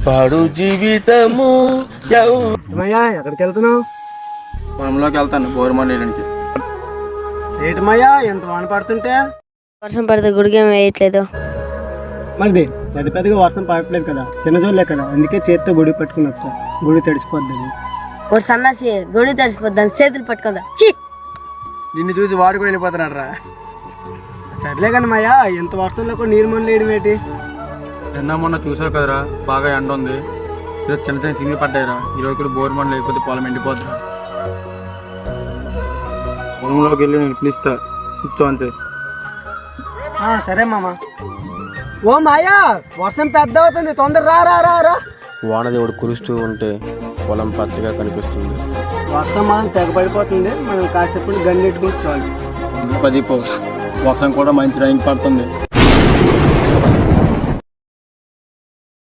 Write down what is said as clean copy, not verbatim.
పాడు జీవితము ఏమయ్యా ఎక్కడికి వెళ్తున్నావు? పొలంలోకి వెళ్తాను బోరుమని నీళ్ళకి. ఏటమయ్యా ఎంత వాన పడుతుంటే? వర్షం పడితే గుడికి ఏం వేయట్లేదు. మరి పెద్ద పెద్దగా వర్షం పడట్లేదు కదా, చిన్నజోళ్ళే కదా, అందుకే చేతితో గుడి పట్టుకుని వచ్చా. గుడి తడిసిపోద్దని. ఒక సన్నాసి గుడి తడిసిపోద్దాని చేతులు పట్టుకుందా. చీ, నిన్ను చూసి వాడు కూడా వెళ్ళిపోతున్నాడు రా. సర్లే కానీ మయ్యా ఎంత వర్షంలో కూడా నీరు మొన్న వేయడం ఏంటి? నిన్న మొన్న చూసావు కదరా, బాగా ఎండ ఉంది. ఈరోజు చిన్న చిన్న తిండి పడ్డాయిరా. ఈరోజు కూడా బోరుమని లేకపోతే పొలం ఎండిపోతురా. పొలంలోకి వెళ్ళి నేను పిలుస్తా, కూర్చో అంతే. సరే మామ. ఓ మాయా వర్షం పెద్ద అవుతుంది, తొందర రా రా రా రా. వానదేవుడు కురుస్తూ ఉంటే పొలం పచ్చగా కనిపిస్తుంది. వర్షం మనం తెగపడిపోతుంది, మనం కాసేపు గన్నెట్టుకుని చాలు. వర్షం కూడా మంచి రైన్ పడుతుంది.